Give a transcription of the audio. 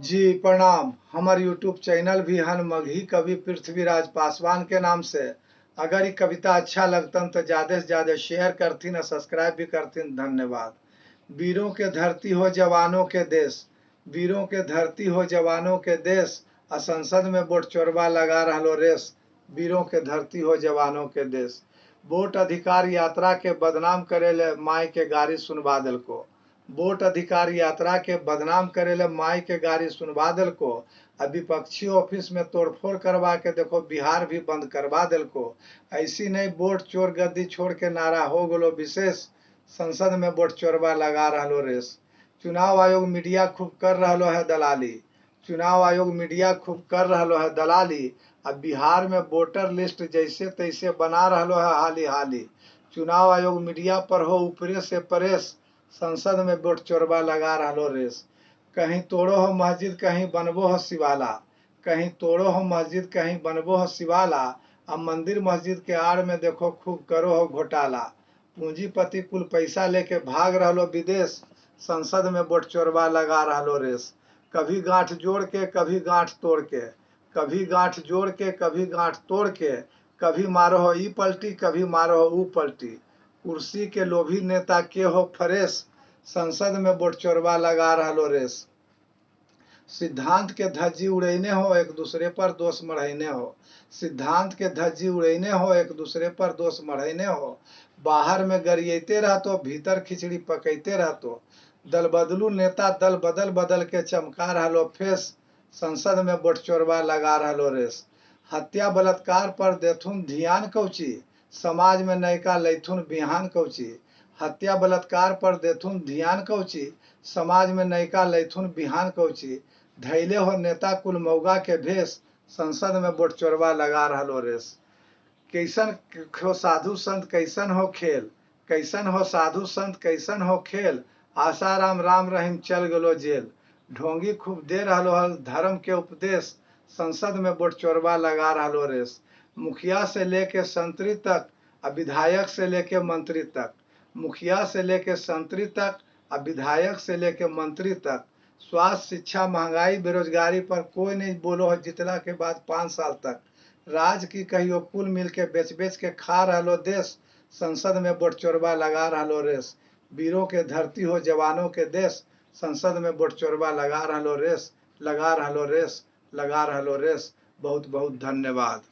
जी प्रणाम। हमार YouTube channel भी हन मगही कवि पृथ्वीराज पासवान के नाम से। अगर ये कविता अच्छा लगतन तो ज़्यादा से ज़्यादा शेयर करथिन और सब्सक्राइब भी करथिन। धन्यवाद। वीरों के धरती हो जवानों के देश, वीरों के धरती हो जवानों के देश, आ संसद में वोट चोरवा लगा रहलो रेस। वीरों के धरती हो जवानों के देश। वोट अधिकार यात्रा के बदनाम करेले माई के गारी सुनवा दिल को। वोट अधिकार यात्रा के बदनाम करेले माई के गारी सुनवा दिल को। अब विपक्षी ऑफिस में तोड़फोड़ करवा के देखो बिहार भी बंद करवा दिल को। ऐसी नहीं वोट चोर गद्दी छोड़ के नारा हो गलो विशेष। संसद में वोट चोरवा लगा रहलो रेस। चुनाव आयोग मीडिया खूब कर रहलो है दलाली। चुनाव आयोग मीडिया खूब कर रहलो है दलाली। अब बिहार में वोटर लिस्ट जैसे तैसे बना रहलो है हाली हाली। चुनाव आयोग मीडिया पर हो ऊपरे से परेश। संसद में वोट चोरवा लगा रहलो रेस। कहीं तोड़ो हो मस्जिद कहीं बनबो हो शिवाला। कहीं तोड़ो हो मस्जिद कहीं बनबो हो शिवाला। अब मंदिर मस्जिद के आड़ में देखो खूब करो हो घोटाला। पूंजीपति कुल पैसा लेके भाग रहलो विदेश। संसद में वोट चोरवा लगा रहलो रेस। कभी गांठ जोड़ के कभी गांठ तोड़ के, कभी गांठ जोड़ के कभी गांठ तोड़ के, कभी मारो हो ई पलटी कभी मारो हो ऊ पलटी। कुर्सी के लोभी नेता के हो फरेश। संसद में वोट चोरवा लगा रहलो रेस। सिद्धांत के धज्जी उड़ैने हो एक दूसरे पर दोष मढ़ैने हो। सिद्धांत के धज्जी उड़ैने हो एक दूसरे पर दोष मढ़ैने हो। बाहर में गरियते रहतो भीतर खिचड़ी पकैते रहतो। दल बदलू नेता दल बदल बदल के चमका रहलो फेस। संसद में वोट चोरवा लगा रहलो रेस। हत्या बलात्कार पर देथुन ध्यान कौची, समाज में नयका लैथुन बिहान कौची। हत्या बलात्कार पर देथुन ध्यान कौची, समाज में नयका लैथुन बिहान कौची। धैले हो नेता कुल मौगा के भेष। संसद में वोट चोरवा लगा रहलो रेस। कैसन हो साधु संत कैसन हो खेल, कैसन हो साधु संत कैसन हो खेल। आसाराम राम रहीम चल गलो जेल। ढोंगी खूब दे रहलो हल धर्म के उपदेश। संसद में वोट चोरवा लगा रहलो रेस। मुखिया से लेके संतरी तक, अब विधायक से लेके मंत्री तक। मुखिया से लेके संतरी तक, अब विधायक से लेके मंत्री तक। स्वास्थ्य शिक्षा महंगाई बेरोजगारी पर कोई नहीं बोलो है जितला के बाद 5 साल तक। राज की कहियो कुल मिल के बेच बेच के खा रहलो देश। संसद में वोट चोरवा लगा रहलो रेस। वीरों के धरती हो जवानों के देश। संसद में वोट चोरवा लगा रहलो रेस। लगा रहलो रेस, लगा रहलो रेस। बहुत बहुत धन्यवाद।